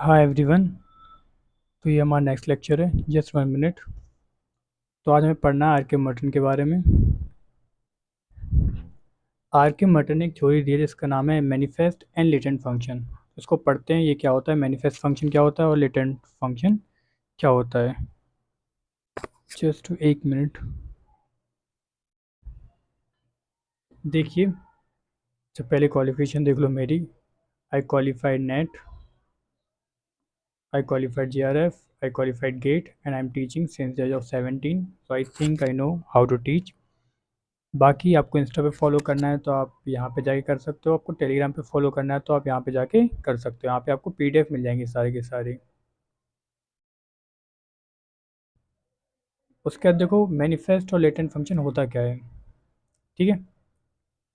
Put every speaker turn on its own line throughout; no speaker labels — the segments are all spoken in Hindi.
Hi everyone. तो ये हमारा नेक्स्ट लेक्चर है, जस्ट 1 मिनट। तो आज हमें पढ़ना है आर के मर्टन के बारे में। आर के मर्टन ने एक थ्योरी दी है जिसका नाम है मैनिफेस्ट एंड लेटेंट फंक्शन। इसको पढ़ते हैं, ये क्या होता है, मैनिफेस्ट फंक्शन क्या होता है और लेटेंट फंक्शन क्या होता है। Just 1 minute. देखिए, तो पहले क्वालिफिकेशन देख लो मेरी। I qualified NET, I qualified JRF, I qualified GATE and I am teaching since the age of 17, so I think I know how to teach. बाकी आपको इंस्टा पे फॉलो करना है तो आप यहाँ पे जाके कर सकते हो, आपको टेलीग्राम पे फॉलो करना है तो आप यहाँ पे जाके कर सकते हो। यहाँ पे आपको PDF मिल जाएंगी सारी की सारी। उसके बाद देखो मैनिफेस्ट और लेटेंट फंक्शन होता क्या है। ठीक है,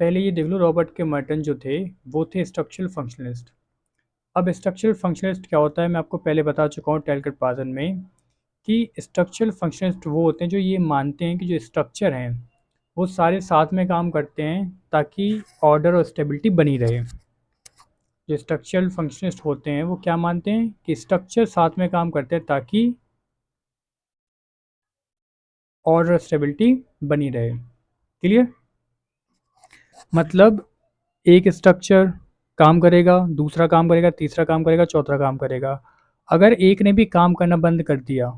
पहले ये देख लो, रॉबर्ट के मर्टन जो थे वो थे स्ट्रक्चरल फंक्शनलिस्ट। अब स्ट्रक्चरल फंक्शनलिस्ट क्या होता है मैं आपको पहले बता चुका हूँ टेलकट पासन में, कि स्ट्रक्चरल फंक्शनलिस्ट वो होते हैं जो ये मानते हैं कि जो स्ट्रक्चर हैं वो सारे साथ में काम करते हैं ताकि ऑर्डर और स्टेबिलिटी बनी रहे। जो स्ट्रक्चरल फंक्शनिस्ट होते हैं वो क्या मानते हैं कि स्ट्रक्चर साथ में काम करते हैं ताकि ऑर्डर स्टेबिलिटी बनी रहे। क्लियर? मतलब एक स्ट्रक्चर काम करेगा, दूसरा काम करेगा, तीसरा काम करेगा, चौथा काम करेगा। अगर एक ने भी काम करना बंद कर दिया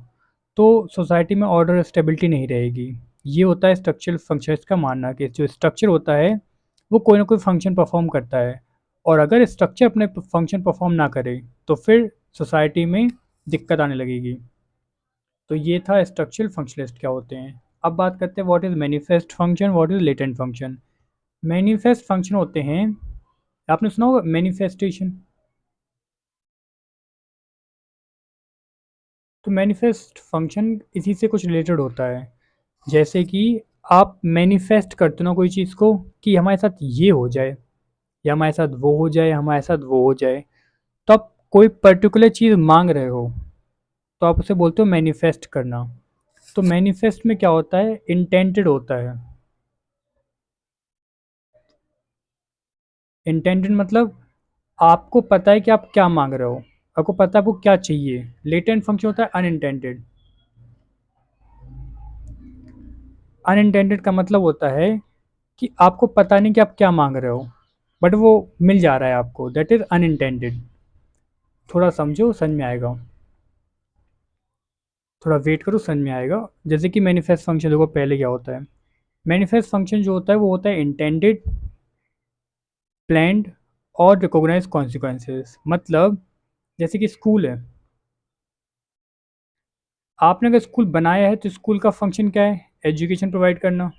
तो सोसाइटी में ऑर्डर स्टेबिलिटी नहीं रहेगी। ये होता है स्ट्रक्चरल फंक्शनिस्ट का मानना कि जो स्ट्रक्चर होता है वो कोई ना कोई फंक्शन परफॉर्म करता है, और अगर स्ट्रक्चर अपने फंक्शन परफॉर्म ना करे तो फिर सोसाइटी में दिक्कत आने लगेगी। तो ये था स्ट्रक्चरल फंक्शनलिस्ट क्या होते हैं। अब बात करते हैं what is manifest function, what is latent function. Manifest function होते हैं, आपने सुना होगा मैनिफेस्टेशन। तो मैनिफेस्ट फंक्शन इसी से कुछ रिलेटेड होता है। जैसे कि आप मैनिफेस्ट करते हो ना कोई चीज़ को कि हमारे साथ ये हो जाए, या हमारे साथ वो हो जाए, हमारे साथ वो हो जाए। तो आप कोई पर्टिकुलर चीज़ मांग रहे हो तो आप उसे बोलते हो मैनिफेस्ट करना। तो मैनिफेस्ट में क्या होता है, इंटेंटेड होता है। इंटेंटेड मतलब आपको पता है कि आप क्या मांग रहे हो, आपको पता है आपको क्या चाहिए। लेटेंट फंक्शन होता है अनइंटेंडेड। अनइंटेंडेड का मतलब होता है कि आपको पता नहीं कि आप क्या मांग रहे हो, बट वो मिल जा रहा है आपको, दैट इज अनइंटेंडेड। थोड़ा समझो, समझ में आएगा। थोड़ा वेट करो, समझ में आएगा। जैसे कि मैनिफेस्ट फंक्शन देखो पहले क्या होता है। मैनिफेस्ट फंक्शन जो होता है वो होता है इंटेंडेड, प्लान्ड और रिकॉग्नाइज कॉन्सिक्वेंसेस। मतलब जैसे कि स्कूल है, आपने अगर स्कूल बनाया है तो स्कूल का फंक्शन क्या है, एजुकेशन प्रोवाइड करना।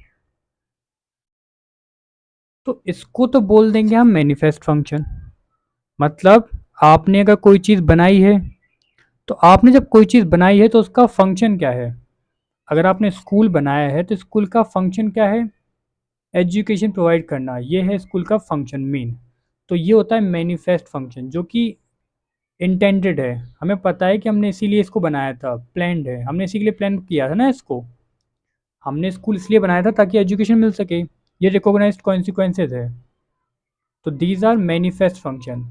तो इसको तो बोल देंगे हम मैनिफेस्ट फंक्शन। मतलब आपने अगर कोई चीज़ बनाई है, तो आपने जब कोई चीज़ बनाई है तो उसका फंक्शन क्या है। अगर आपने स्कूल बनाया है तो स्कूल का फंक्शन क्या है, एजुकेशन प्रोवाइड करना। ये है स्कूल का फंक्शन मेन। तो ये होता है मैनिफेस्ट फंक्शन जो कि इंटेंडेड है, हमें पता है कि हमने इसीलिए इसको बनाया था, प्लान्ड है, हमने इसी के लिए प्लान किया था ना इसको। हमने स्कूल इसलिए बनाया था ताकि एजुकेशन मिल सके। ये रिकॉग्नाइज्ड कॉन्सिक्वेंसेज है। तो दीज आर मैनिफेस्ट फंक्शन।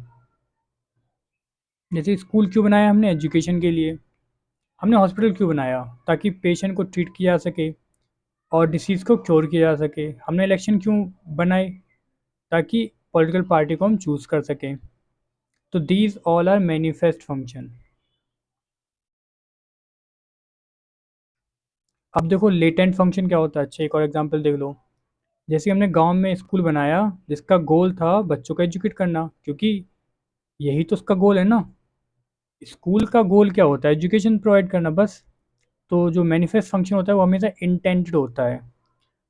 जैसे स्कूल क्यों बनाया हमने, एजुकेशन के लिए। हमने हॉस्पिटल क्यों बनाया, ताकि पेशेंट को ट्रीट किया जा सके और डिसीज़ को क्योर किया जा सके। हमने इलेक्शन क्यों बनाए, ताकि पॉलिटिकल पार्टी को हम चूज़ कर सकें। तो these all are manifest function. अब देखो लेटेंट फंक्शन क्या होता है। अच्छा, एक और एग्जांपल देख लो। जैसे हमने गांव में स्कूल बनाया जिसका गोल था बच्चों को एजुकेट करना, क्योंकि यही तो उसका गोल है ना। स्कूल का गोल क्या होता है, एजुकेशन प्रोवाइड करना बस। तो जो मैनिफेस्ट फंक्शन होता है वो हमेशा इंटेंटेड होता है,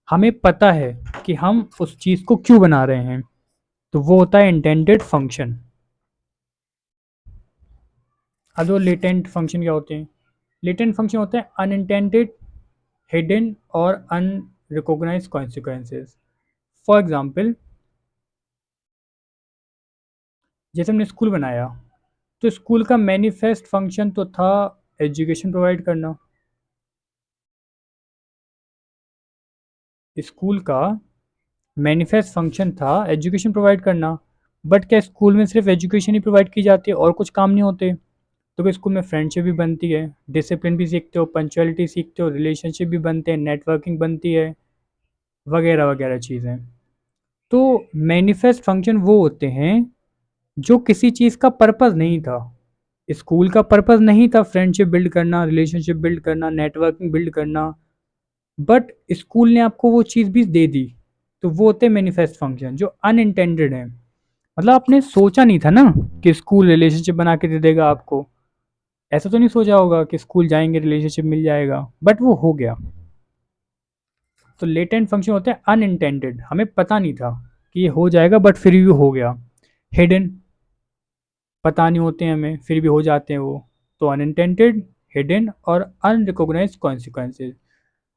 हमें पता है कि हम उस चीज़ को क्यों बना रहे हैं। तो वो होता है इंटेंडेड फंक्शन। अब वो लेटेंट फंक्शन क्या होते हैं। लेटेंट फंक्शन होते हैं अनइंटेंडेड, हिडन और अनरिकॉग्नाइज्ड कॉन्सिक्वेंसेस। फॉर एग्जांपल, जैसे हमने स्कूल बनाया तो स्कूल का मैनिफेस्ट फंक्शन तो था एजुकेशन प्रोवाइड करना। स्कूल का मैनिफेस्ट फंक्शन था एजुकेशन प्रोवाइड करना। बट क्या स्कूल में सिर्फ एजुकेशन ही प्रोवाइड की जाती है और कुछ काम नहीं होते। तो स्कूल में फ्रेंडशिप भी बनती है, डिसिप्लिन भी सीखते हो, पंचुअलिटी सीखते हो, रिलेशनशिप भी बनते हैं, नेटवर्किंग बनती है, वगैरह वगैरह चीज़ें। तो मैनिफेस्ट फंक्शन वो होते हैं जो किसी चीज़ का पर्पस नहीं था। स्कूल का पर्पस नहीं था फ्रेंडशिप बिल्ड करना, रिलेशनशिप बिल्ड करना, नेटवर्किंग बिल्ड करना, बट स्कूल ने आपको वो चीज़ भी दे दी। तो वो होते हैं मैनिफेस्ट फंक्शन जो अनइंटेंडेड है। मतलब आपने सोचा नहीं था ना कि स्कूल रिलेशनशिप बना के दे देगा आपको। ऐसा तो नहीं सोचा होगा कि स्कूल जाएंगे रिलेशनशिप मिल जाएगा, बट वो हो गया। तो लेटेंट फंक्शन होते हैं अनइंटेंडेड, हमें पता नहीं था कि ये हो जाएगा बट फिर भी हो गया। हिडन, पता नहीं होते हैं हमें फिर भी हो जाते हैं वो। तो अनइंटेंडेड, हिडन और अनरिकॉग्नाइज्ड कॉन्सिक्वेंसेज।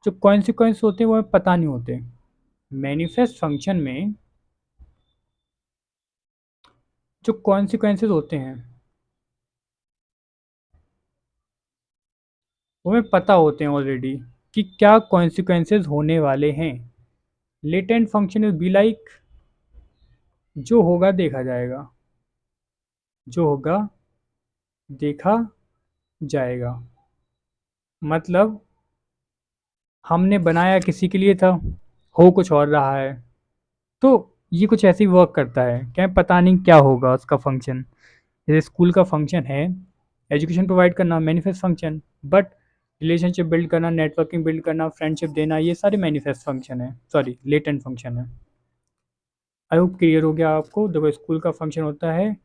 जो कॉन्सिक्वेंस होते हैं वो हमें पता नहीं होते। मैनिफेस्ट फंक्शन में जो कॉन्सिक्वेंसेज होते हैं वो हमें पता होते हैं ऑलरेडी कि क्या कॉन्सिक्वेंसेज होने वाले हैं। Latent function is be like, जो होगा देखा जाएगा, जो होगा देखा जाएगा। मतलब हमने बनाया किसी के लिए था, हो कुछ और रहा है। तो ये कुछ ऐसे ही वर्क करता है, क्या पता नहीं क्या होगा उसका फंक्शन। जैसे स्कूल का फंक्शन है एजुकेशन प्रोवाइड करना, manifest function. But relationship build करना, नेटवर्किंग बिल्ड करना, फ्रेंडशिप देना, ये सारे मैनिफेस्ट फंक्शन है, सॉरी लेटेंट फंक्शन है। आई होप क्लियर हो गया आपको। देखो स्कूल का फंक्शन होता है,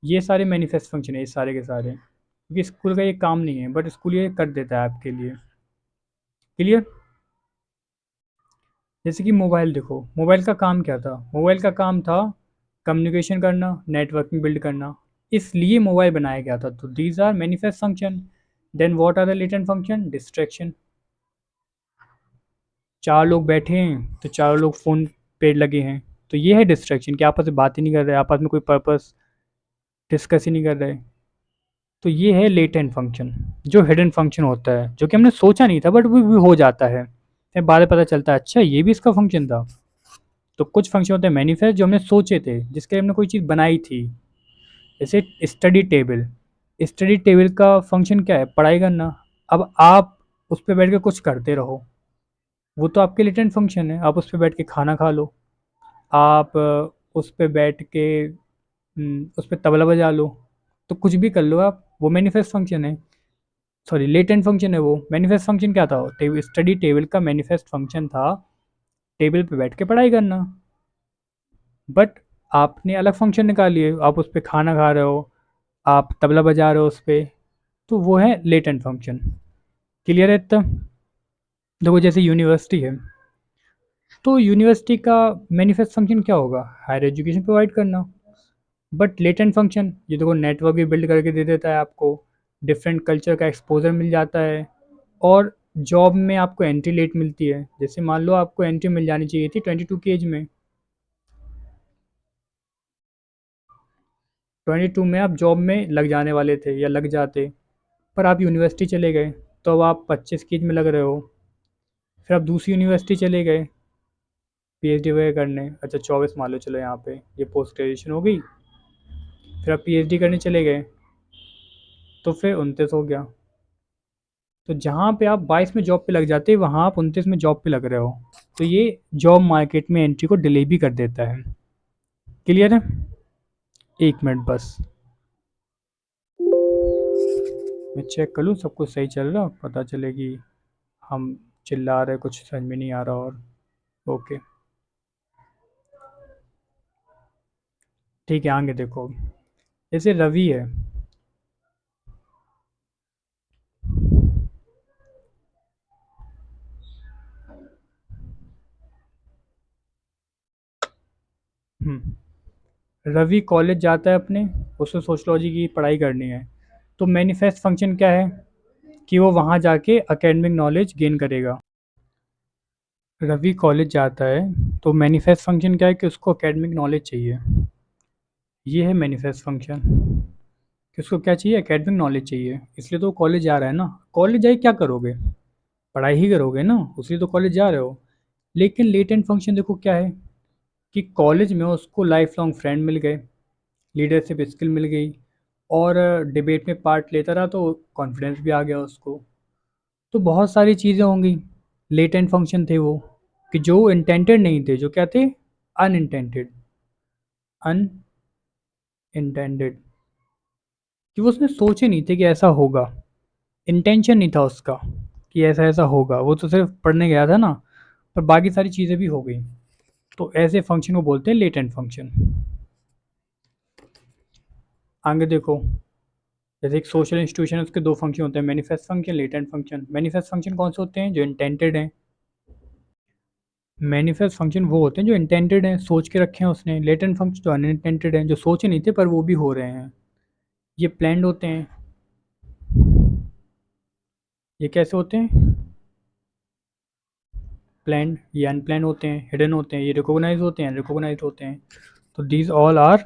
ये सारे मैनिफेस्ट फंक्शन है, ये सारे के सारे, क्योंकि स्कूल का ये काम नहीं है बट स्कूल ये कर देता है आपके लिए। क्लियर। जैसे कि मोबाइल देखो, मोबाइल का काम क्या था? मोबाइल का काम था कम्युनिकेशन करना, नेटवर्किंग बिल्ड करना, इसलिए मोबाइल बनाया गया था। तो these are manifest function. Then what are the latent function? Distraction. चार लोग बैठे हैं तो चारों लोग फ़ोन पे लगे हैं, तो ये है डिस्ट्रैक्शन कि आपस में बात ही नहीं कर रहे, आपस में कोई पर्पस डिस्कस ही नहीं कर रहे। तो ये है लेटेंट फंक्शन। जो हिडन फंक्शन होता है, जो कि हमने सोचा नहीं था बट वो भी हो जाता है, फिर बाद में पता चलता है अच्छा ये भी इसका फंक्शन था। तो कुछ फंक्शन होते हैं मैनिफेस्ट जो हमने सोचे थे, जिसके लिए हमने कोई चीज़ बनाई थी। जैसे स्टडी टेबल। स्टडी टेबल का फंक्शन क्या है? पढ़ाई करना। अब आप उस पर बैठ के कुछ करते रहो, वो तो आपके लेटेंट फंक्शन है। आप उस पर बैठ के खाना खा लो, आप उस पे बैठ के उस पे तबला बजा लो, तो कुछ भी कर लो आप, वो मैनिफेस्ट फंक्शन है। सॉरी लेटेंट फंक्शन है वो। मैनिफेस्ट फंक्शन क्या था? स्टडी टेबल का मैनिफेस्ट फंक्शन था टेबल पे बैठ के पढ़ाई करना। बट आपने अलग फंक्शन निकाल लिए, आप उस पर खाना खा रहे हो, आप तबला बजा रहे हो उस पर, तो वो है लेटेंट फंक्शन। क्लियर है इतना? देखो जैसे यूनिवर्सिटी है, तो यूनिवर्सिटी का मैनिफेस्ट फंक्शन क्या होगा? हायर एजुकेशन प्रोवाइड करना। बट लेटेंट फंक्शन ये देखो नेटवर्क भी बिल्ड करके दे देता है आपको, डिफरेंट कल्चर का एक्सपोजर मिल जाता है, और जॉब में आपको एंट्री लेट मिलती है। जैसे मान लो आपको एंट्री मिल जानी चाहिए थी 22 की एज में, 22 में आप जॉब में लग जाने वाले थे या लग जाते, पर आप यूनिवर्सिटी चले गए, तो अब आप 25 की एज में लग रहे हो। फिर आप दूसरी यूनिवर्सिटी चले गए पीएचडी वगैरह करने, अच्छा 24 मान लो, चलो यहाँ पे ये पोस्ट ग्रेजुएशन हो गई। फिर आप पीएचडी करने चले गए, तो फिर 29 हो गया। तो जहाँ पे आप 22 में जॉब पे लग जाते हैं, वहाँ आप 29 में जॉब पे लग रहे हो। तो ये जॉब मार्केट में एंट्री को डिले भी कर देता है। क्लियर है? एक मिनट बस, मैं चेक कर लूँ सब कुछ सही चल रहा, पता चलेगी हम चिल्ला रहे कुछ समझ में नहीं आ रहा। और ओके ठीक है, आगे देखो। जैसे रवि है, रवि कॉलेज जाता है अपने, उसे सोशलॉजी की पढ़ाई करनी है। तो मैनिफेस्ट फंक्शन क्या है कि वो वहाँ जाके एकेडमिक नॉलेज गेन करेगा। रवि कॉलेज जाता है, तो मैनिफेस्ट फंक्शन क्या है कि उसको एकेडमिक नॉलेज चाहिए। ये है मैनिफेस्ट फंक्शन कि उसको क्या चाहिए? एकेडमिक नॉलेज चाहिए, इसलिए तो कॉलेज जा रहा है ना। कॉलेज जाके क्या करोगे? पढ़ाई ही करोगे ना, उसलिए तो कॉलेज जा रहे हो। लेकिन लेटेंट फंक्शन देखो क्या है कि कॉलेज में उसको लाइफ लॉन्ग फ्रेंड मिल गए, लीडरशिप स्किल मिल गई, और डिबेट में पार्ट लेता रहा तो कॉन्फिडेंस भी आ गया उसको। तो बहुत सारी चीज़ें होंगी। लेटेंट फंक्शन थे वो, कि जो इंटेंटेड नहीं थे, जो क्या थे, अनइंटेंटेड। अनइंटेंडेड, कि वो उसने सोचे नहीं थे कि ऐसा होगा। इंटेंशन नहीं था उसका कि ऐसा ऐसा होगा, वो तो सिर्फ पढ़ने गया था ना, पर बाकी सारी चीज़ें भी हो गई। तो ऐसे फंक्शन को बोलते हैं लेटेंट फंक्शन। आगे देखो, जैसे एक सोशल इंस्टीट्यूशन है, उसके दो फंक्शन होते हैं, manifest function, latent function. Manifest function कौन से होते हैं? जो इंटेंटेड हैं। मैनिफेस्ट फंक्शन वो होते हैं जो इंटेंटेड हैं, सोच के रखे हैं उसने। लेटेंट फंक्शन जो अनइंटेंटेड हैं, जो सोचे नहीं थे पर वो भी हो रहे हैं। ये प्लान्ड होते हैं। ये कैसे होते हैं? प्लान्ड। ये अनप्लान होते हैं, हिडन होते हैं। ये रिकॉग्नाइज होते हैं, रिकॉग्नाइज होते हैं। तो these all are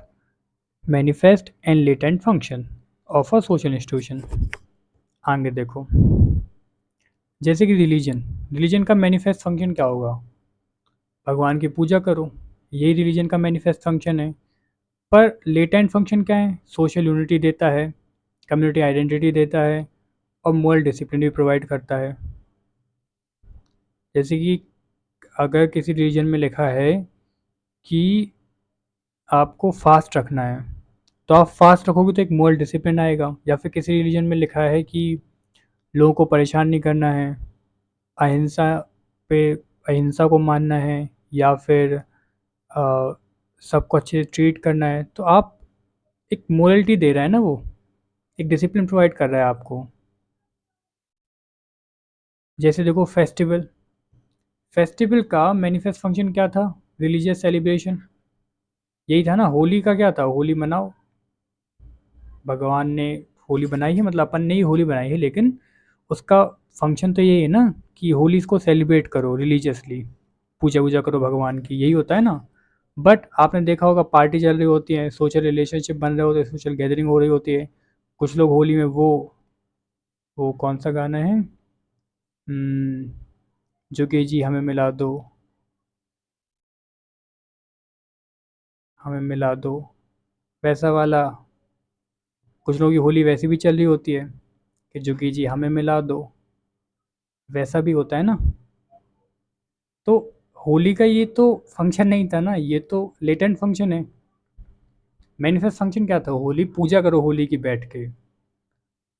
manifest and latent function of a social institution. आगे देखो, जैसे कि रिलीजन। रिलीजन का मैनिफेस्ट फंक्शन क्या होगा? भगवान की पूजा करो, यही रिलीजन का मैनिफेस्ट फंक्शन है। पर लेटेंट फंक्शन क्या है? सोशल यूनिटी देता है, कम्युनिटी आइडेंटिटी देता है, और मोरल डिसिप्लिन भी प्रोवाइड करता है। जैसे कि अगर किसी रिलीजन में लिखा है कि आपको फास्ट रखना है, तो आप फास्ट रखोगे तो एक मोरल डिसिप्लिन आएगा। या फिर किसी रिलीजन में लिखा है कि लोगों को परेशान नहीं करना है, अहिंसा पे, अहिंसा को मानना है, या फिर सबको अच्छे से ट्रीट करना है, तो आप एक मोरलिटी दे रहा है ना वो, एक डिसिप्लिन प्रोवाइड कर रहा है आपको। जैसे देखो फेस्टिवल। फेस्टिवल का मैनिफेस्ट फंक्शन क्या था? Religious celebration. यही था ना, होली का क्या था? होली मनाओ। भगवान ने होली बनाई है, मतलब अपन ने ही होली बनाई है, लेकिन उसका फंक्शन तो यही है ना कि होली को सेलिब्रेट करो रिलीजियसली, पूजा वूजा करो भगवान की, यही होता है ना। बट आपने देखा होगा पार्टी चल रही होती है, सोशल रिलेशनशिप बन रहे होते हैं, सोशल गैदरिंग हो रही होती है। कुछ लोग होली में वो कौन सा गाना है, जुगे जी हमें मिला दो, हमें मिला दो, वैसा वाला। कुछ लोगों की होली वैसी भी चल रही होती है कि जुगी जी हमें मिला दो, वैसा भी होता है ना। तो होली का ये तो फंक्शन नहीं था ना, ये तो लेटेंट फंक्शन है। मैनिफेस्ट फंक्शन क्या था? होली पूजा करो, होली की बैठ के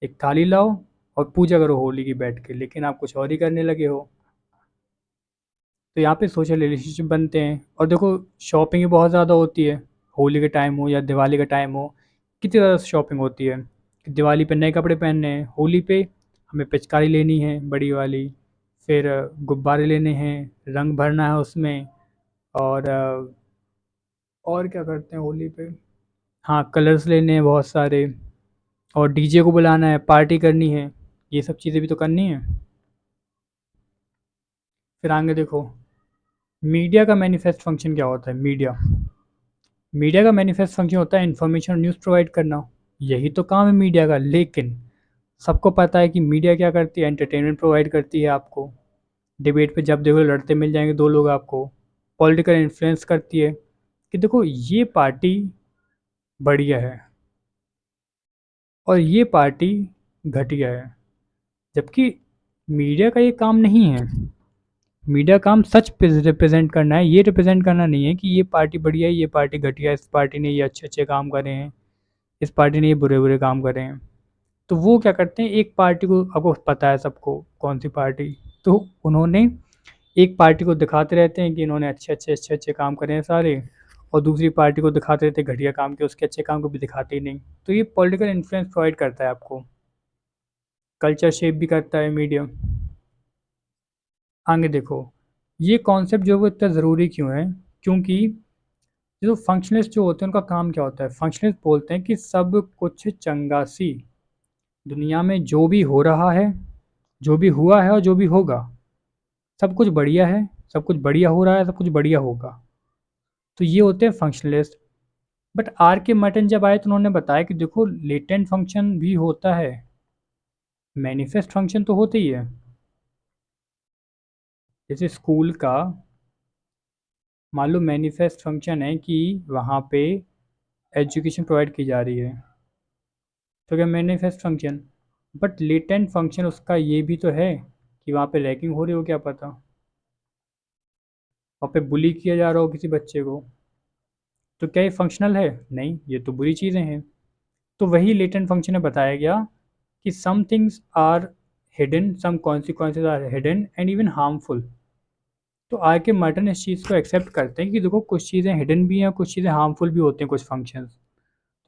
एक थाली लाओ और पूजा करो होली की बैठ के, लेकिन आप कुछ और ही करने लगे हो। तो यहाँ पे सोशल रिलेशनशिप बनते हैं। और देखो, शॉपिंग भी बहुत ज़्यादा होती है। होली के टाइम हो या दिवाली का टाइम हो, कितनी ज़्यादा शॉपिंग होती है। कि दिवाली पे नए कपड़े पहनने हैं, होली पे हमें पिचकारी लेनी है बड़ी वाली, फिर गुब्बारे लेने हैं, रंग भरना है उसमें, और और क्या करते हैं होली पे? हाँ, कलर्स लेने हैं बहुत सारे, और डीजे को बुलाना है, पार्टी करनी है। ये सब चीज़ें भी तो करनी है। फिर आगे देखो, मीडिया का मैनिफेस्ट फंक्शन क्या होता है? मीडिया, मीडिया का मैनिफेस्ट फंक्शन होता है इन्फॉर्मेशन और न्यूज़ प्रोवाइड करना। यही तो काम है मीडिया का। लेकिन सबको पता है कि मीडिया क्या करती है? एंटरटेनमेंट प्रोवाइड करती है आपको। डिबेट पे जब देखो लड़ते मिल जाएंगे दो लोग आपको। पॉलिटिकल इन्फ्लुएंस करती है कि देखो ये पार्टी बढ़िया है और ये पार्टी घटिया है। जबकि मीडिया का ये काम नहीं है। मीडिया काम सच रिप्रेजेंट करना है, ये रिप्रेजेंट करना नहीं है कि ये पार्टी बढ़िया है, ये पार्टी घटिया है, इस पार्टी ने ये अच्छे अच्छे काम करे हैं, इस पार्टी ने ये बुरे बुरे काम करे हैं। तो वो क्या करते हैं, एक पार्टी को, आपको पता है सबको कौन सी पार्टी, तो उन्होंने एक पार्टी को दिखाते रहते हैं कि इन्होंने अच्छे अच्छे काम करे हैं सारे, और दूसरी पार्टी को दिखाते रहते हैं घटिया काम के, उसके अच्छे काम को भी दिखाते ही नहीं। तो ये पॉलिटिकल इन्फ्लुएंस प्रोवाइड करता है आपको, कल्चर शेप भी करता है मीडिया। आगे देखो, ये कॉन्सेप्ट जो है वो इतना ज़रूरी क्यों है? क्योंकि जो फंक्शनलिस्ट जो होते हैं उनका काम क्या होता है? फंक्शनलिस्ट बोलते हैं कि सब कुछ चंगासी, दुनिया में जो भी हो रहा है, जो भी हुआ है और जो भी होगा, सब कुछ बढ़िया है, सब कुछ बढ़िया हो रहा है, सब कुछ बढ़िया होगा। तो ये होते हैं functionalist. But are K Merton जब आए तो उन्होंने बताया कि देखो लेटेंट फंक्शन भी होता है, मैनिफेस्ट फंक्शन तो होते ही है। जैसे स्कूल का मान लो मैनिफेस्ट फंक्शन है कि वहाँ पे एजुकेशन प्रोवाइड की जा रही है, तो क्या manifest function, but latent function उसका ये भी तो है कि वहाँ पे रैगिंग हो रही हो, क्या पता वहाँ पे बुली किया जा रहा हो किसी बच्चे को, तो क्या ये फंक्शनल है? नहीं, ये तो बुरी चीज़ें हैं। तो वही लेटेंट फंक्शन में बताया गया कि some things are hidden, some consequences are hidden and even harmful. तो आर के मार्टिन इस चीज़ को एक्सेप्ट करते हैं कि देखो कुछ चीज़ें हिडन भी हैं, कुछ चीज़ें हार्मफुल भी होते हैं, कुछ फंक्शंस।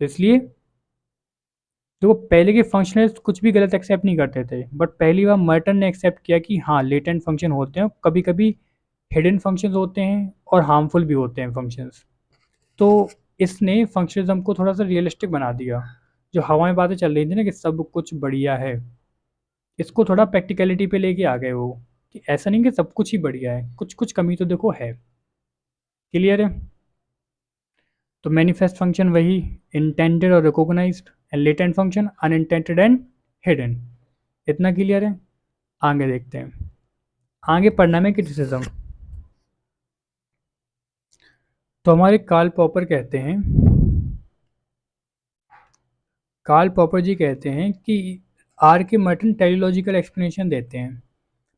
तो इसलिए देखो पहले के फंक्शनलिस्ट कुछ भी गलत एक्सेप्ट नहीं करते थे, बट पहली बार मर्टन ने एक्सेप्ट किया कि हाँ लेटेंट फंक्शन होते हैं, कभी कभी हिडन फंक्शंस होते हैं और हार्मफुल भी होते हैं फंक्शंस। तो इसने फंक्शनलिज्म को थोड़ा सा रियलिस्टिक बना दिया। जो हवा में बातें चल रही थी ना कि सब कुछ बढ़िया है, इसको थोड़ा प्रैक्टिकलिटी पे लेके आ गए वो, कि ऐसा नहीं कि सब कुछ ही बढ़िया है, कुछ कुछ कमी तो देखो है। क्लियर है? तो मैनिफेस्ट फंक्शन वही इंटेंडेड और recognised, and latent function unintended and hidden. इतना क्लियर है? आगे देखते हैं। आगे पढ़ना में क्रिटिसिज्म। तो हमारे कार्ल पॉपर कहते हैं, कार्ल पॉपर जी कहते हैं कि आर के मर्टन टेलीलॉजिकल एक्सप्लेनेशन देते हैं,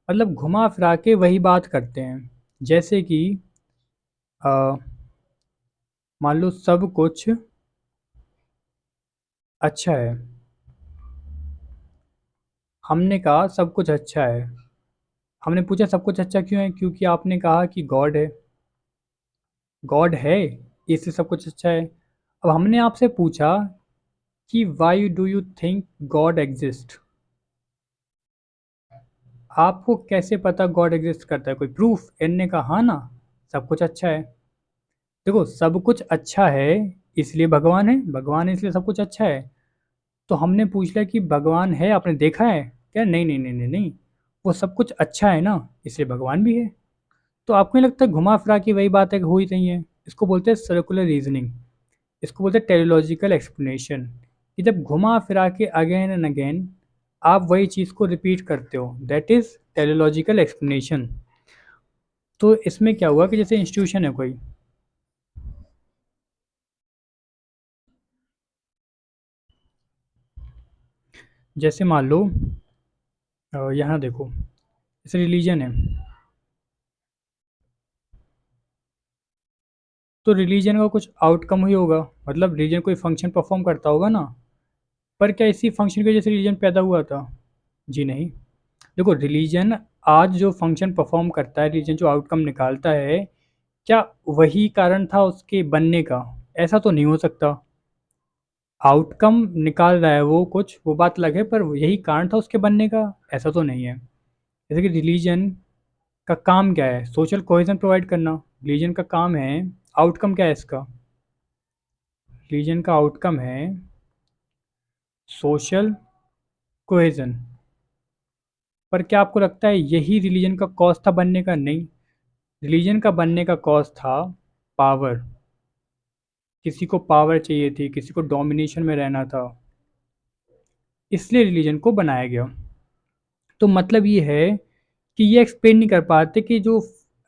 मतलब घुमा फिरा के वही बात करते हैं। जैसे कि अ, मान लो सब कुछ अच्छा है, हमने कहा सब कुछ अच्छा है, हमने पूछा सब कुछ अच्छा क्यों है, क्योंकि आपने कहा कि गॉड है, गॉड है इसलिए सब कुछ अच्छा है। अब हमने आपसे पूछा कि why do you think God exist, आपको कैसे पता गॉड एग्जिस्ट करता है, कोई प्रूफ? इनने कहा हाँ ना, सब कुछ अच्छा है। देखो सब कुछ अच्छा है इसलिए भगवान है, भगवान है इसलिए सब कुछ अच्छा है। तो हमने पूछ लिया कि भगवान है, आपने देखा है क्या? नहीं नहीं नहीं नहीं नहीं, वो सब कुछ अच्छा है ना इसलिए भगवान भी है। तो आपको नहीं लगता घुमा फिरा के वही बात है हुई नहीं है? इसको बोलते हैं सर्कुलर रीजनिंग, इसको बोलते हैं टेलीलॉजिकल एक्सप्लेनेशन, कि जब घुमा फिरा के अगेन एंड अगेन आप वही चीज़ को रिपीट करते हो, दैट इज़ टेलीलॉजिकल एक्सप्लेनेशन। तो इसमें क्या हुआ कि जैसे इंस्टीट्यूशन है कोई, जैसे मान लो यहाँ देखो, जैसे रिलीजन है, तो रिलीजन का कुछ आउटकम ही होगा, मतलब रिलीजन कोई फंक्शन परफॉर्म करता होगा ना। पर क्या इसी फंक्शन की वजह से रिलीजन पैदा हुआ था? जी नहीं। देखो रिलीजन आज जो फंक्शन परफॉर्म करता है, रिलीजन जो आउटकम निकालता है, क्या वही कारण था उसके बनने का? ऐसा तो नहीं हो सकता। आउटकम निकाल रहा है वो कुछ, वो बात अलग है, पर यही कारण था उसके बनने का? ऐसा तो नहीं है। जैसे कि रिलीजन का काम क्या है? सोशल कोहेजन प्रोवाइड करना, रिलीजन का काम है। आउटकम क्या है इसका? रिलीजन का आउटकम है सोशल कोहेजन। पर क्या आपको लगता है यही रिलीजन का कॉज था बनने का? नहीं, रिलीजन का बनने का कॉज था पावर। किसी को पावर चाहिए थी, किसी को डोमिनेशन में रहना था, इसलिए रिलीजन को बनाया गया। तो मतलब ये है कि ये एक्सप्लेन नहीं कर पाते कि जो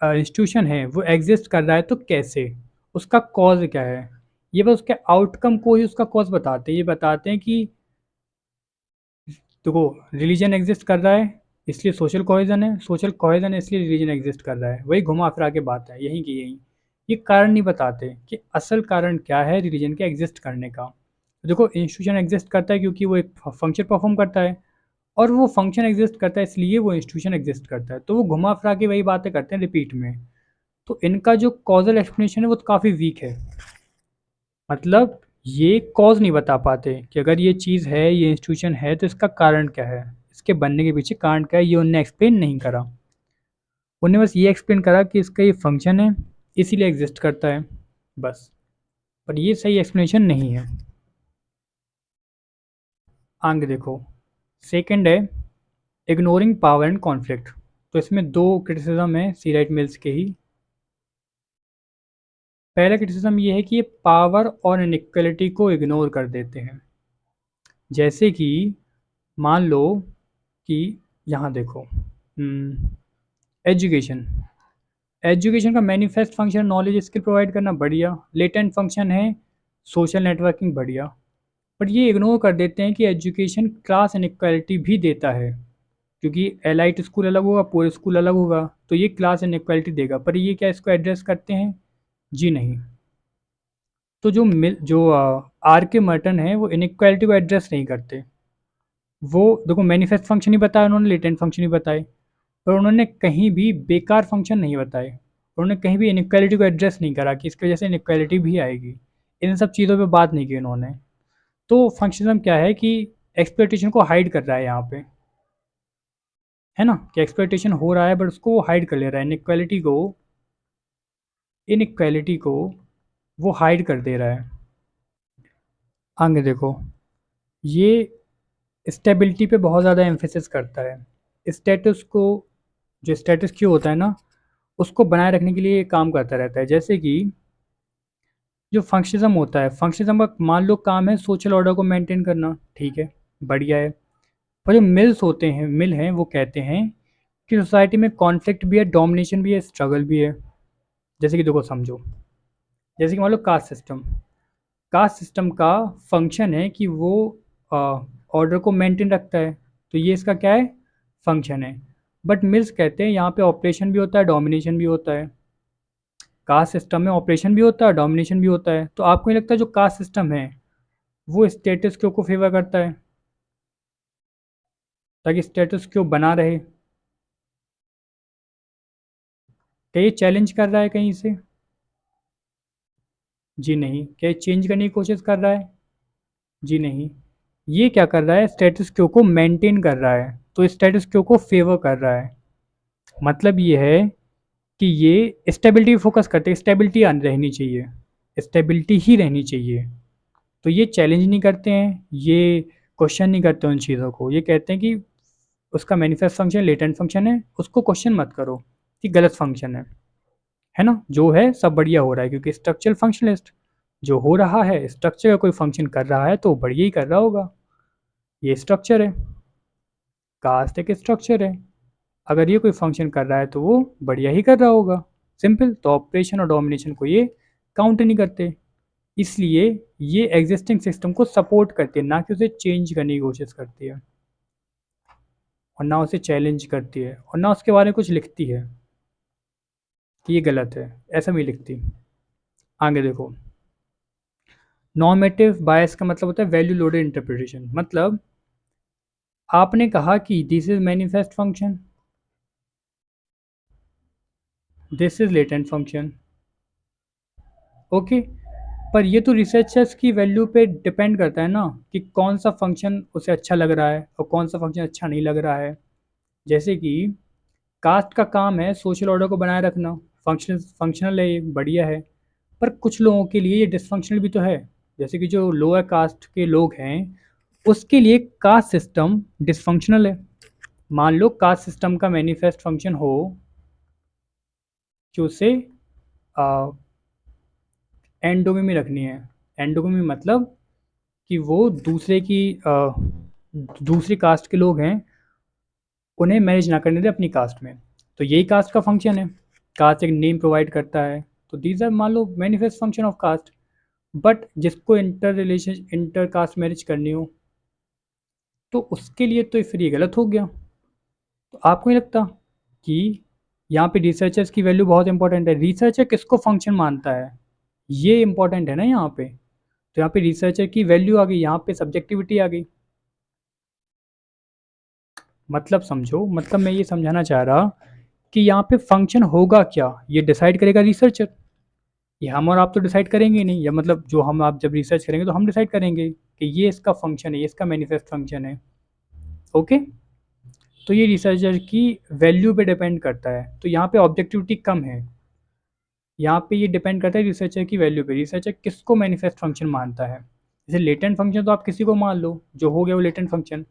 इंस्टीट्यूशन है वो एग्जिस्ट कर रहा है तो कैसे, उसका कॉज क्या है। ये बस उसके आउटकम को ही उसका कॉज बताते हैं। ये बताते हैं कि देखो रिलीजन एग्जिस्ट कर रहा है इसलिए सोशल कोहेजन है, सोशल कोहेजन है इसलिए रिलीजन एग्जिस्ट कर रहा है, वही घुमा फिरा के बात है यहीं की यहीं। ये कारण नहीं बताते कि असल कारण क्या है रिलीजन के एग्जिस्ट करने का। देखो इंस्टीट्यूशन एग्जिस्ट करता है क्योंकि वो एक फंक्शन परफॉर्म करता है, और वो फंक्शन एग्जिस्ट करता है इसलिए वो इंस्टीट्यूशन एग्जिस्ट करता है, तो वो घुमा फिरा के वही बातें करते हैं रिपीट में। तो इनका जो कॉजल एक्सप्लेनेशन है वो तो काफ़ी वीक है। मतलब ये कॉज नहीं बता पाते कि अगर ये चीज़ है, ये इंस्टीट्यूशन है, तो इसका कारण क्या है, इसके बनने के पीछे कारण क्या है, ये उनने एक्सप्लेन नहीं करा। उन्होंने बस ये एक्सप्लेन करा कि इसका ये फंक्शन है इसीलिए एग्जिस्ट करता है, बस। पर ये सही एक्सप्लेनेशन नहीं है। आगे देखो, सेकंड है इग्नोरिंग पावर एंड कॉन्फ्लिक्ट। तो इसमें दो क्रिटिसिज्म है सी राइट मिल्स के ही। पहला क्रिटिसिज्म ये है कि ये पावर और इनइक्वलिटी को इग्नोर कर देते हैं। जैसे कि मान लो कि यहाँ देखो, एजुकेशन, एजुकेशन का manifest function knowledge skill provide करना, बढ़िया। लेटेंट फंक्शन है सोशल नेटवर्किंग, बढ़िया। बट ये इग्नोर कर देते हैं कि एजुकेशन क्लास इनइक्वालिटी भी देता है, क्योंकि एलाइट स्कूल अलग होगा, पुअर स्कूल अलग होगा, तो ये क्लास इनइक्वालिटी देगा, पर ये क्या इसको एड्रेस करते हैं? जी नहीं। तो जो आर के मर्टन है वो इनइक्वालिटी को एड्रेस नहीं करते। वो देखो मैनिफेस्ट फंक्शन ही बताया उन्होंने, लेटेंट फंक्शन ही बताए, पर उन्होंने कहीं भी बेकार फंक्शन नहीं बताए। उन्होंने कहीं भी इनइक्वालिटी को एड्रेस नहीं करा कि इसकी वजह से इनइक्वालिटी भी आएगी। इन सब चीज़ों पे बात नहीं की उन्होंने। तो फंक्शनिज्म क्या है कि एक्सप्लॉइटेशन को हाइड कर रहा है यहाँ पे, है ना, कि एक्सप्लॉइटेशन हो रहा है बट उसको वो हाइड कर ले रहा है, इनइक्वालिटी को वो हाइड कर दे रहा है। आगे देखो, ये स्टेबिलिटी पे बहुत ज़्यादा एम्फेसिस करता है। स्टेटस को, जो स्टेटस क्यों होता है ना, उसको बनाए रखने के लिए ये काम करता रहता है। जैसे कि जो फंक्शनिज्म होता है, फंक्शनिज्म का मान लो काम है सोशल ऑर्डर को मेंटेन करना, ठीक है, बढ़िया है। पर जो मिल्स होते हैं, मिल हैं, वो कहते हैं कि सोसाइटी में कॉन्फ्लिक्ट भी है, डोमिनेशन भी है, स्ट्रगल भी है। जैसे कि देखो समझो, जैसे कि मान लो कास्ट सिस्टम का फंक्शन है कि वो ऑर्डर को मेंटेन रखता है, तो ये इसका क्या है, फंक्शन है। बट मिल्स कहते हैं यहाँ पे ऑपरेशन भी होता है, डोमिनेशन भी होता है। कास्ट सिस्टम में ऑपरेशन भी होता है, डोमिनेशन भी होता है। तो आपको नहीं लगता जो कास्ट सिस्टम है वो स्टेटस क्यू को फेवर करता है, ताकि स्टेटस क्यू बना रहे? क्या ये चैलेंज कर रहा है कहीं से? जी नहीं। क्या ये चेंज करने की कोशिश कर रहा है? जी नहीं। ये क्या कर रहा है, स्टेटस क्यू को मेंटेन कर रहा है, तो स्टेटस क्यू को फेवर कर रहा है। मतलब ये है कि ये स्टेबिलिटी फोकस करते हैं, स्टेबिलिटी रहनी चाहिए, स्टेबिलिटी ही रहनी चाहिए। तो ये चैलेंज नहीं करते हैं, ये क्वेश्चन नहीं करते उन चीज़ों को। ये कहते हैं कि उसका मैनिफेस्ट फंक्शन लेटेंट फंक्शन है, उसको क्वेश्चन मत करो कि गलत फंक्शन है ना, जो है सब बढ़िया हो रहा है, क्योंकि स्ट्रक्चरल फंक्शनलिस्ट जो हो रहा है, स्ट्रक्चर का कोई फंक्शन कर रहा है तो बढ़िया ही कर रहा होगा। ये स्ट्रक्चर है, कास्ट एक स्ट्रक्चर है, अगर ये कोई फंक्शन कर रहा है तो वो बढ़िया ही कर रहा होगा। सिंपल। तो ऑपरेशन और डोमिनेशन को ये काउंट नहीं करते, इसलिए ये एग्जिस्टिंग सिस्टम को सपोर्ट करती है, ना कि उसे चेंज करने की कोशिश करती है, और ना उसे चैलेंज करती है, और ना उसके बारे में कुछ लिखती है कि ये गलत है, ऐसा भी लिखती। आगे देखो, नॉर्मेटिव बायस का मतलब होता है वैल्यू लोडेड इंटरप्रिटेशन। मतलब आपने कहा कि this is manifest function, this is latent function, okay. पर ये तो रिसर्चर्स की वैल्यू पे डिपेंड करता है ना, कि कौन सा फंक्शन उसे अच्छा लग रहा है और कौन सा फंक्शन अच्छा नहीं लग रहा है। जैसे कि कास्ट का काम है सोशल ऑर्डर को बनाए रखना, फंक्शनल है, ये बढ़िया है। पर कुछ लोगों के लिए ये डिसफंक्शनल भी तो है। जैसे कि जो लोअर कास्ट के लोग हैं, उसके लिए कास्ट सिस्टम डिसफंक्शनल है। मान लो कास्ट सिस्टम का मैनिफेस्ट फंक्शन हो कि उसे एंडोगमी रखनी है। एंडोगमी मतलब कि वो दूसरी कास्ट के लोग हैं, उन्हें मैनेज ना करने दें अपनी कास्ट में। तो यही कास्ट का फंक्शन है, कास्ट एक नेम प्रोवाइड करता है। तो दीज आर मान लो manifest function of caste. But जिसको इंटर कास्ट मैरिज करनी हो, तो उसके लिए तो फिर ये गलत हो गया। तो आपको नहीं लगता कि यहाँ पे रिसर्चर्स की वैल्यू बहुत इंपॉर्टेंट है? रिसर्चर किसको फंक्शन मानता है, ये इंपॉर्टेंट है ना यहाँ पे। तो यहाँ पे रिसर्चर की वैल्यू आ गई, यहाँ पे सब्जेक्टिविटी आ गई। मतलब समझो, मतलब मैं ये समझाना चाह रहा कि यहाँ पे फंक्शन होगा क्या, ये डिसाइड करेगा रिसर्चर। ये हम और आप तो डिसाइड करेंगे ही नहीं, या मतलब जो हम आप जब रिसर्च करेंगे तो हम डिसाइड करेंगे कि ये इसका फंक्शन है, ये इसका मैनिफेस्ट फंक्शन है, ओके। तो ये रिसर्चर की वैल्यू पे डिपेंड करता है, तो यहाँ पे ऑब्जेक्टिविटी कम है। यहाँ पे ये डिपेंड करता है रिसर्चर की वैल्यू पे, रिसर्चर किसको मैनिफेस्ट फंक्शन मानता है। जैसे लेटेंट फंक्शन तो आप किसी को मान लो, जो हो गया वो latent function.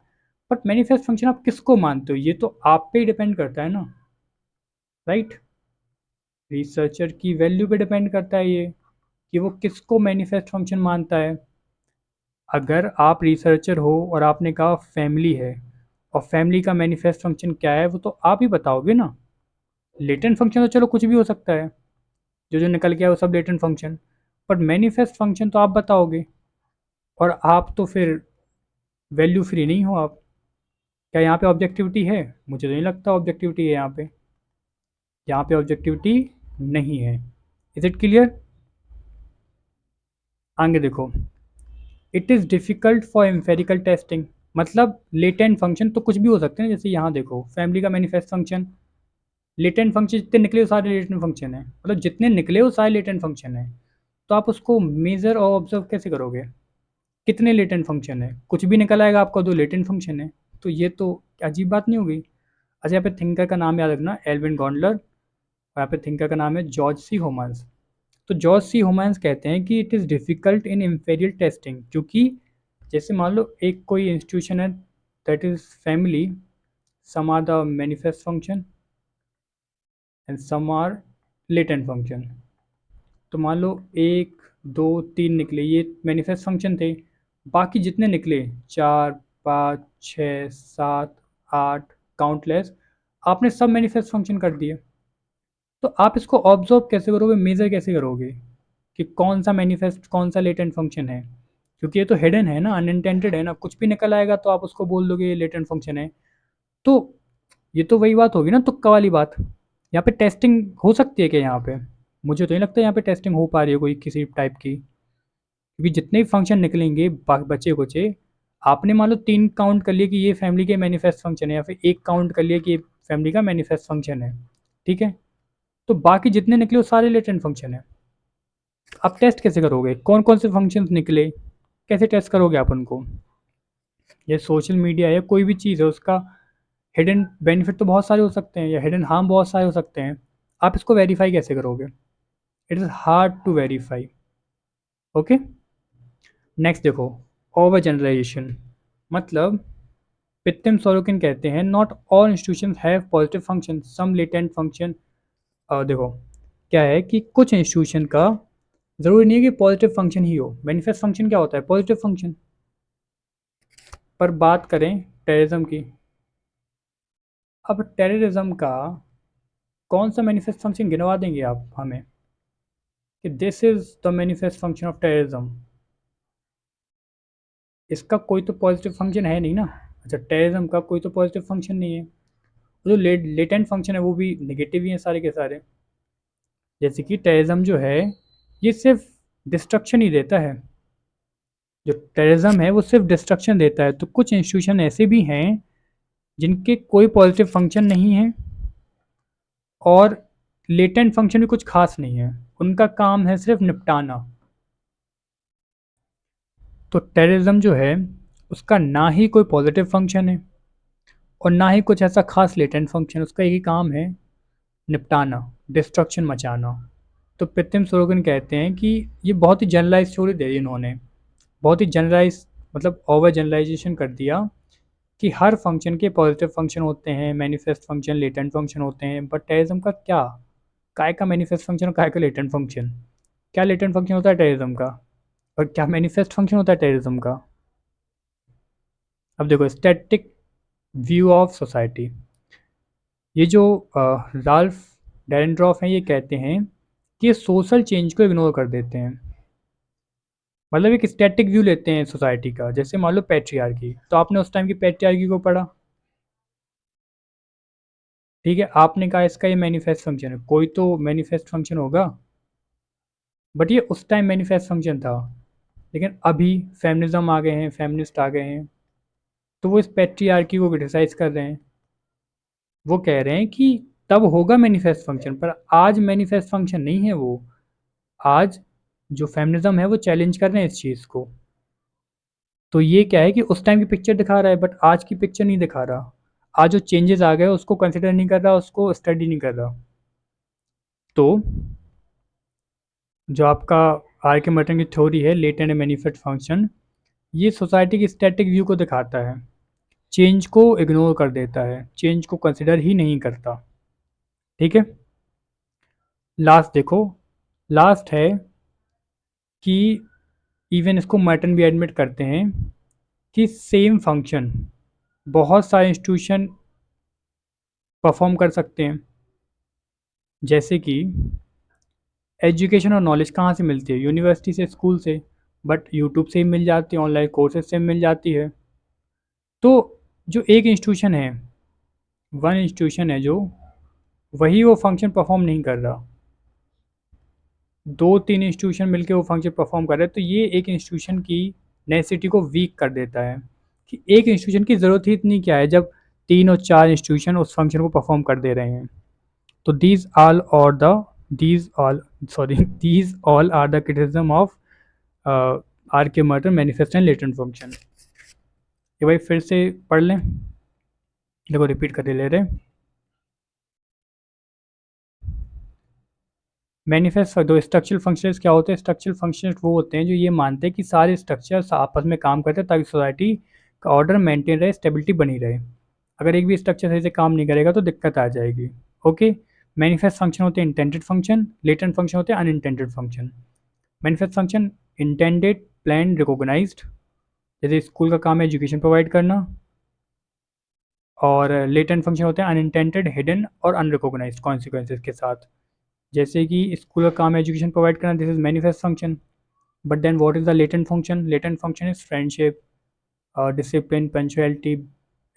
But manifest function आप किसको मानते हो, ये तो आप पे ही डिपेंड करता है ना, राइट। रिसर्चर की वैल्यू पे डिपेंड करता है ये, कि वो किसको मैनिफेस्ट फंक्शन मानता है। अगर आप रिसर्चर हो और आपने कहा फैमिली है, और फैमिली का मैनिफेस्ट फंक्शन क्या है, वो तो आप ही बताओगे ना। लेटेंट फंक्शन तो चलो कुछ भी हो सकता है, जो जो निकल गया वो सब latent function. But manifest function तो आप बताओगे। और आप तो फिर वैल्यू फ्री नहीं हो आप। क्या यहाँ पे ऑब्जेक्टिविटी है? मुझे तो नहीं लगता ऑब्जेक्टिविटी है यहाँ पे। यहाँ पे ऑब्जेक्टिविटी नहीं है। Is it clear? आगे देखो, it is difficult for empirical testing. मतलब लेटेंट फंक्शन तो कुछ भी हो सकते हैं, जैसे यहाँ देखो फैमिली का मैनिफेस्ट फंक्शन, लेटेंट फंक्शन जितने निकले वो सारे लेटेंट फंक्शन है, मतलब जितने निकले वो सारे लेटेंट फंक्शन है। तो आप उसको मेज़र और ऑब्जर्व कैसे करोगे? कितने लेटेंट फंक्शन है? कुछ भी निकल आएगा आपका, दो लेटेंट फंक्शन है। तो ये तो अजीब बात नहीं होगी? अच्छा, यहाँ पे थिंकर का नाम याद रखना, एल्विन गॉन्डलर, और यहाँ पे थिंकर का नाम है जॉर्ज सी होमन्स। तो जॉर्ज सी होमन्स कहते हैं कि it is difficult in empirical testing, क्योंकि जैसे मान लो एक कोई इंस्टीट्यूशन है, that is family, some are the manifest function and some are latent function. तो मान लो एक, दो, तीन निकले, ये मैनिफेस्ट फंक्शन थे। बाकी जितने निकले, चार, पाँच, छः, सात, आठ, काउंटलेस, आपने सब मैनिफेस्ट फंक्शन कर दिए। तो आप इसको ऑब्जर्व कैसे करोगे, मेज़र कैसे करोगे कि कौन सा मैनिफेस्ट कौन सा लेटेंट फंक्शन है? क्योंकि ये तो हिडन है ना, अनइंटेंडेड है ना, कुछ भी निकल आएगा तो आप उसको बोल दोगे ये लेटेंट फंक्शन है। तो ये तो वही बात होगी ना, तुक्का वाली बात। यहाँ पे टेस्टिंग हो सकती है क्या यहाँ पे? मुझे तो नहीं लगता यहाँ पे टेस्टिंग हो पा रही है कोई किसी टाइप की, क्योंकि जितने भी फंक्शन निकलेंगे बचे कुचे, आपने मान लो तीन काउंट कर लिए कि ये फैमिली के मैनिफेस्ट फंक्शन है, या फिर एक काउंट कर लिया कि ये फैमिली का मैनिफेस्ट फंक्शन है, ठीक है? तो बाकी जितने निकले वो सारे लेटेंट फंक्शन है। आप टेस्ट कैसे करोगे कौन कौन से फंक्शंस निकले? कैसे टेस्ट करोगे आप उनको? ये सोशल मीडिया है, कोई भी चीज़ है, उसका हिडन बेनिफिट तो बहुत सारे हो सकते हैं या हिडन हार्म बहुत सारे हो सकते हैं। आप इसको वेरीफाई कैसे करोगे? It is hard to verify. Okay, next देखो, ओवर जनरलाइजेशन। मतलब पित्तम सोरोकिन कहते हैं not all institution have positive function, some latent function. देखो क्या है कि कुछ इंस्टीट्यूशन का ज़रूरी नहीं है कि पॉजिटिव फंक्शन ही हो। मैनिफेस्ट फंक्शन क्या होता है? Positive function. पर बात करें टेररिज्म की, अब टेररिज्म का कौन सा मैनिफेस्ट फंक्शन गिनवा देंगे आप हमें कि this is the manifest function of terrorism? इसका कोई तो पॉजिटिव फंक्शन है नहीं ना। अच्छा, टेररिज्म का कोई तो पॉजिटिव फंक्शन नहीं है, जो लेटेंट फंक्शन है वो भी नेगेटिव ही हैं सारे के सारे। जैसे कि टेररिज्म जो है, ये सिर्फ डिस्ट्रक्शन ही देता है। जो टेररिज्म है वो सिर्फ डिस्ट्रक्शन देता है। तो कुछ इंस्टीट्यूशन ऐसे भी हैं जिनके कोई पॉजिटिव फंक्शन नहीं है, और लेटेंट फंक्शन भी कुछ खास नहीं है, उनका काम है सिर्फ निपटाना। तो टेररिज्म जो है, उसका ना ही कोई पॉजिटिव फंक्शन है और ना ही कुछ ऐसा खास लेटेंट फंक्शन, उसका एक ही काम है, निपटाना, डिस्ट्रक्शन मचाना। तो पितिम सोरोगन कहते हैं कि ये बहुत ही जनरलाइज स्टोरी दे दी इन्होंने, बहुत ही जनरलाइज, मतलब ओवर जनरलाइजेशन कर दिया कि हर फंक्शन के पॉजिटिव फंक्शन होते हैं, मैनिफेस्ट फंक्शन, लेटेंट फंक्शन होते हैं। बट टेररिज्म का क्या? काय का मैनिफेस्ट फंक्शन और काय का लेटेंट फंक्शन? क्या लेटेंट फंक्शन होता है टेररिज्म का, और क्या मैनिफेस्ट फंक्शन होता है टेररिज्म का? अब देखो, स्टैटिक व्यू ऑफ सोसाइटी। ये जो राल्फ डेरेनड्रॉफ हैं, ये कहते हैं कि ये सोशल चेंज को इग्नोर कर देते हैं। मतलब एक स्टैटिक व्यू लेते हैं सोसाइटी का। जैसे मान लो पैट्रियार्की, तो आपने उस टाइम की पैट्रियार्की को पढ़ा, ठीक है, आपने कहा इसका ये मैनिफेस्ट फंक्शन है, कोई तो मैनिफेस्ट फंक्शन होगा, बट ये उस टाइम मैनिफेस्ट फंक्शन था। लेकिन अभी फेमिनिज्म आ गए हैं, फेमिनिस्ट आ गए हैं, तो वो इस पैट्रियार्की को क्रिटिसाइज कर रहे हैं। वो कह रहे हैं कि तब होगा मैनिफेस्ट फंक्शन, पर आज मैनिफेस्ट फंक्शन नहीं है वो। आज जो फेमिनिज्म है वो चैलेंज कर रहे हैं इस चीज़ को। तो ये क्या है कि उस टाइम की पिक्चर दिखा रहा है, बट आज की पिक्चर नहीं दिखा रहा। आज जो चेंजेस आ गए उसको कंसिडर नहीं कर रहा, उसको स्टडी नहीं कर रहा। तो जो आपका आर के मर्टन की थ्योरी है, लेटेंट मैनिफेस्ट फंक्शन, ये सोसाइटी की स्टैटिक व्यू को दिखाता है, चेंज को इग्नोर कर देता है, चेंज को कंसिडर ही नहीं करता। ठीक है, लास्ट देखो, लास्ट है कि इवन इसको मर्टन भी एडमिट करते हैं कि सेम फंक्शन बहुत सारे इंस्टीट्यूशन परफॉर्म कर सकते हैं। जैसे कि एजुकेशन और नॉलेज कहाँ से मिलती है? यूनिवर्सिटी से, स्कूल से। बट यूट्यूब से ही मिल जाती है, ऑनलाइन कोर्सेज से मिल जाती है। तो जो एक इंस्टीट्यूशन है, वन इंस्टीट्यूशन है जो, वही वो फंक्शन परफॉर्म नहीं कर रहा, दो तीन इंस्टीट्यूशन मिलके वो फंक्शन परफॉर्म कर रहे हैं, तो ये एक इंस्टीट्यूशन की नेसेसिटी को वीक कर देता है कि एक इंस्टीट्यूशन की ज़रूरत ही इतनी क्या है जब तीन और चार इंस्टीट्यूशन उस फंक्शन को परफॉर्म कर दे रहे हैं। तो these all are the criticism of Archimedes manifest and latent function. ये भाई फिर से पढ़ लें, देखो रिपीट कर ले रहे। मैनिफेस्ट दो स्ट्रक्चरल फंक्शंस क्या होते हैं? स्ट्रक्चरल फंक्शंस वो होते हैं जो ये मानते हैं कि सारे स्ट्रक्चर्स आपस में काम करते हैं ताकि सोसाइटी का ऑर्डर मेंटेन रहे, स्टेबिलिटी बनी रहे। अगर एक भी स्ट्रक्चर सही से काम नहीं करेगा तो दिक्कत आ जाएगी। ओके, मैनिफेस्ट फंक्शन होते हैं इंटेंडेड फंक्शन, लेटेंट फंक्शन होते हैं unintended function. Manifest function intended, plan, recognised, जैसे स्कूल का काम है एजुकेशन प्रोवाइड करना। और लेटेंट फंक्शन होते हैं अनइंटेंडेड, हिडन और अनरिकॉग्नाइज्ड कॉन्सिक्वेंसेज के साथ। जैसे कि स्कूल का काम है एजुकेशन प्रोवाइड करना, this is manifest function. But then what is the latent function? Latent function is friendship, discipline, punctuality,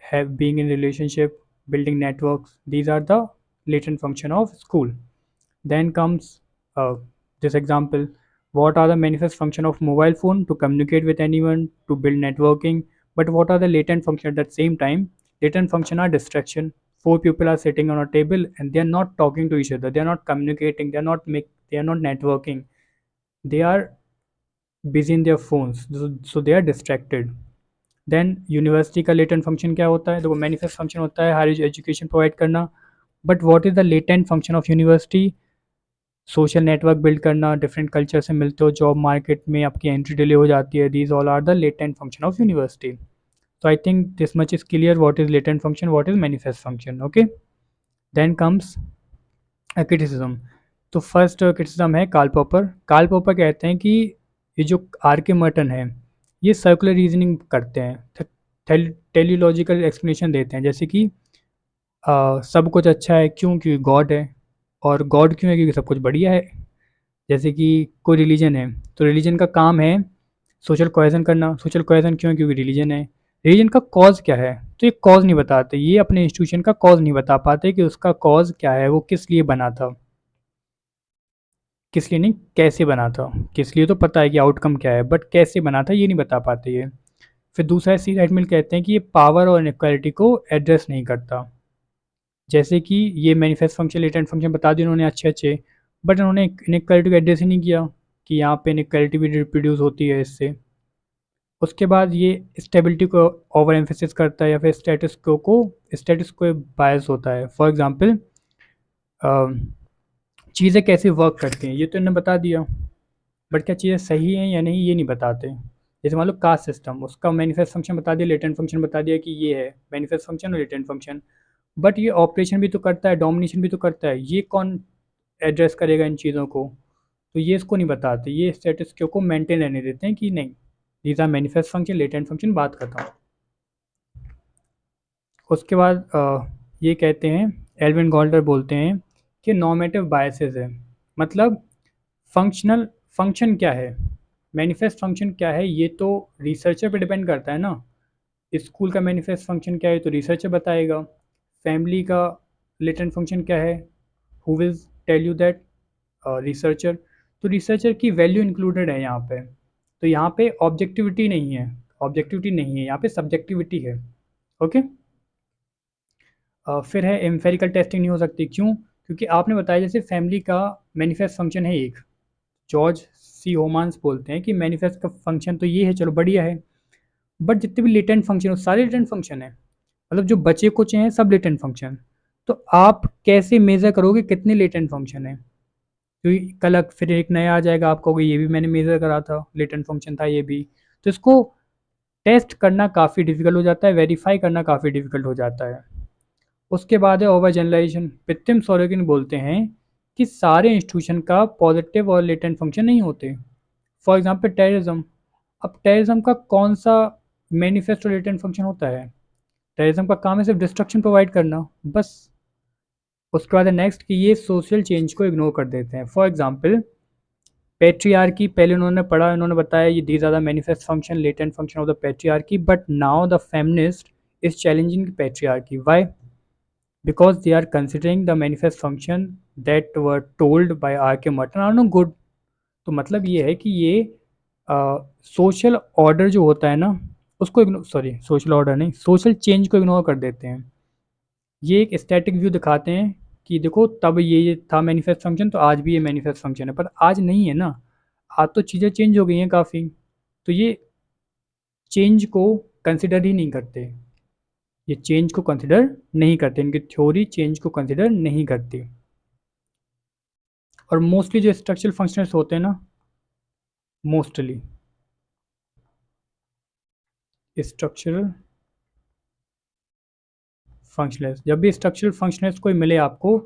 have being in relationship, building networks. These are the latent function of school. Then comes uh, this example. What are the manifest function of mobile phone? To communicate with anyone, to build networking. But what are the latent function at the same time? Latent function are distraction. Four people are sitting on a table and they are not talking to each other. They are not communicating. They are not networking. They are busy in their phones. So they are distracted. Then university का लेटेंट फंक्शन क्या होता है? देखो मैनिफेस्ट फंक्शन होता है हायर एजुकेशन प्रोवाइड करना। But what is the latent function of university? Social network build करना, डिफरेंट कल्चर से मिलते हो, जॉब मार्केट में आपकी एंट्री डिले हो जाती है। These all are the latent function of university. तो I think this much is clear what is latent function, what is manifest function. Okay, then comes criticism. तो फर्स्ट क्रिटिसिज्म है कार्ल पॉपर। कार्ल पॉपर कहते हैं कि ये जो आर के मर्टन है ये सर्कुलर रीजनिंग करते हैं, टेलीलॉजिकल एक्सप्लेनेशन देते हैं। जैसे कि सब कुछ अच्छा है क्यों? क्योंकि गॉड है। और गॉड क्यों है? क्योंकि सब कुछ बढ़िया है। जैसे कि कोई रिलीजन है तो रिलीजन का काम है सोशल कोहेजन करना। सोशल कोहेजन क्यों है? क्योंकि रिलीजन है। रिलीजन का कॉज क्या है? तो ये कॉज नहीं बताते, ये अपने इंस्टीट्यूशन का कॉज नहीं बता पाते कि उसका कॉज क्या है, वो किस लिए बना था। किस लिए नहीं, कैसे बना था। किस लिए तो पता है कि आउटकम क्या है, बट कैसे बना था ये नहीं बता पाते ये। फिर दूसरा सी राइट मिल कहते हैं कि ये पावर और इनक्वालिटी को एड्रेस नहीं करता। जैसे कि ये मैनिफेस्ट फंक्शन, लेटेंट फंक्शन बता दिए उन्होंने अच्छे अच्छे, बट उन्होंने इनक्वालिटी को एड्रेस ही नहीं किया कि यहाँ पे इनक्वालिटी भी रिप्रोड्यूस होती है इससे। उसके बाद ये स्टेबिलिटी को ओवर एम्फेसिस करता है या फिर स्टेटस को बायस होता है। फॉर एग्जांपल चीज़ें कैसे वर्क करती हैं ये तो इन्होंने बता दिया, बट क्या चीज़ें सही हैं या नहीं ये नहीं बताते। जैसे मान लो कास्ट सिस्टम, उसका मैनिफेस्ट फंक्शन बता दिया, लेटेंट फंक्शन बता दिया कि ये है मैनिफेस्ट फंक्शन और लेटेंट फंक्शन। बट ये ऑपरेशन भी तो करता है, डोमिनेशन भी तो करता है, ये कौन एड्रेस करेगा इन चीज़ों को? तो ये इसको नहीं बताते, ये स्टेटस क्यू को मेंटेन रहने देते हैं कि नहीं these are manifest function, latent function बात करता हूँ। उसके बाद ये कहते हैं, एल्विन गोल्डर बोलते हैं कि नॉर्मेटिव बायसेस है। मतलब फंक्शनल फंक्शन क्या है, मैनिफेस्ट फंक्शन क्या है, ये तो रिसर्चर पे डिपेंड करता है ना। स्कूल का मैनिफेस्ट फंक्शन क्या है तो रिसर्चर बताएगा। फैमिली का लेटेंट फंक्शन क्या है, who will tell you that? Researcher. तो रिसर्चर की वैल्यू इंक्लूडेड है यहाँ पे। तो यहाँ पे ऑब्जेक्टिविटी नहीं है, ऑब्जेक्टिविटी नहीं है यहाँ पे, सब्जेक्टिविटी है। ओके। फिर है एम्फेरिकल टेस्टिंग नहीं हो सकती, क्यों? क्योंकि आपने बताया जैसे फैमिली का मैनिफेस्ट फंक्शन है एक, जॉर्ज सी होमान्स बोलते हैं कि मैनिफेस्ट का फंक्शन तो ये है, चलो बढ़िया है, बट जितने भी लेटेंट फंक्शन है सारे लेटेंट फंक्शन है, मतलब जो बचे कुछ हैं सब लेटेंट फंक्शन। तो आप कैसे मेज़र करोगे कितने लेटेंट फंक्शन है? क्योंकि कल फिर एक नया आ जाएगा, आप कहोगे ये भी मैंने मेज़र करा था, लेटेंट फंक्शन था ये भी। तो इसको टेस्ट करना काफ़ी डिफिकल्ट हो जाता है, वेरीफाई करना काफ़ी डिफिकल्ट हो जाता है। उसके बाद है ओवर जनरलाइजेशन। पित्तिम सोरेकिन बोलते हैं कि सारे इंस्टीट्यूशन का पॉजिटिव और लेटेंट फंक्शन नहीं होते। For example terrorism. अब टेररिज्म का कौन सा मैनिफेस्ट और लेटेंट फंक्शन होता है? टेररिज्म का काम है सिर्फ डिस्ट्रक्शन प्रोवाइड करना बस। उसके बाद है नेक्स्ट कि ये सोशल चेंज को इग्नोर कर देते हैं। फॉर एग्जांपल पेट्रियार्की पहले उन्होंने पढ़ा, उन्होंने बताया ये these are the manifest function latent function of the patriarchy, but now the feminist is challenging patriarchy. Why? because they are considering the manifest function that were told by R K Merton are no good. तो मतलब ये है कि ये सोशल ऑर्डर जो होता है ना उसको इग्नोर, सॉरी सोशल ऑर्डर नहीं, सोशल चेंज को इग्नोर कर देते हैं. ये एक स्टैटिक व्यू दिखाते हैं कि देखो तब ये था मैनिफेस्ट फंक्शन तो आज भी ये मैनिफेस्ट फंक्शन है, पर आज नहीं है ना. आज तो चीज़ें चेंज हो गई हैं काफ़ी. तो ये चेंज को कंसिडर ही नहीं करते. ये चेंज को कंसिडर नहीं करते, इनकी थ्योरी चेंज को कंसिडर नहीं करती. और मोस्टली जो स्ट्रक्चरल फंक्शनल्स होते हैं ना, मोस्टली स्ट्रक्चरल फंक्शनल्स, जब भी स्ट्रक्चरल फंक्शनल्स कोई मिले आपको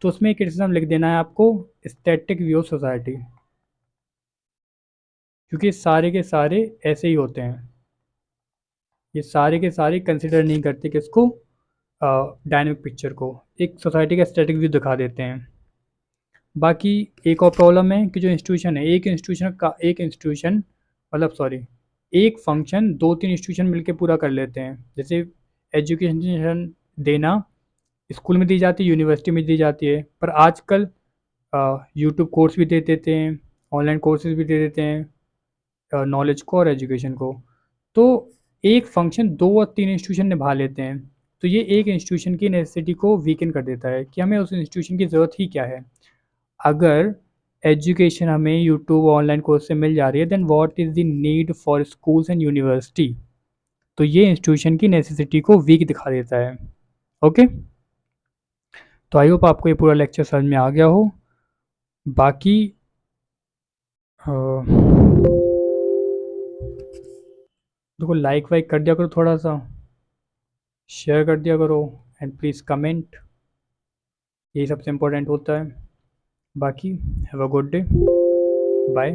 तो उसमें क्रिटिसिज्म लिख देना है आपको स्टैटिक व्यू ऑफ सोसाइटी, क्योंकि सारे के सारे ऐसे ही होते हैं. ये सारे के सारे कंसिडर नहीं करते किसको, डायनेमिक पिक्चर को, एक सोसाइटी का स्टैटिक व्यू दिखा देते हैं. बाकी एक और प्रॉब्लम है कि जो इंस्टीट्यूशन है, एक इंस्टीट्यूशन मतलब सॉरी एक फंक्शन दो तीन इंस्टीट्यूशन मिलकर पूरा कर लेते हैं. जैसे एजुकेशन देना स्कूल में दी जाती है, यूनिवर्सिटी में दी जाती है, पर आजकल यूट्यूब कोर्स भी दे देते हैं, ऑनलाइन कोर्सेज भी दे देते हैं नॉलेज को और एजुकेशन को. तो एक फंक्शन दो और तीन इंस्टीट्यूशन निभा लेते हैं. तो ये एक इंस्टीट्यूशन की नेसेसिटी को वीकन कर देता है कि हमें उस इंस्टीट्यूशन की ज़रूरत ही क्या है. अगर एजुकेशन हमें यूट्यूब ऑनलाइन कोर्स से मिल जा रही है, then what is the need for schools and university. तो ये इंस्टीट्यूशन की नेसेसिटी को वीक दिखा देता है. ओके, तो आई होप आपको ये पूरा लेक्चर समझ में आ गया हो. बाकी देखो लाइक वाइक कर दिया करो, थोड़ा सा शेयर कर दिया करो, एंड प्लीज़ कमेंट, यही सबसे इम्पोर्टेंट होता है. बाकी have a good day, bye.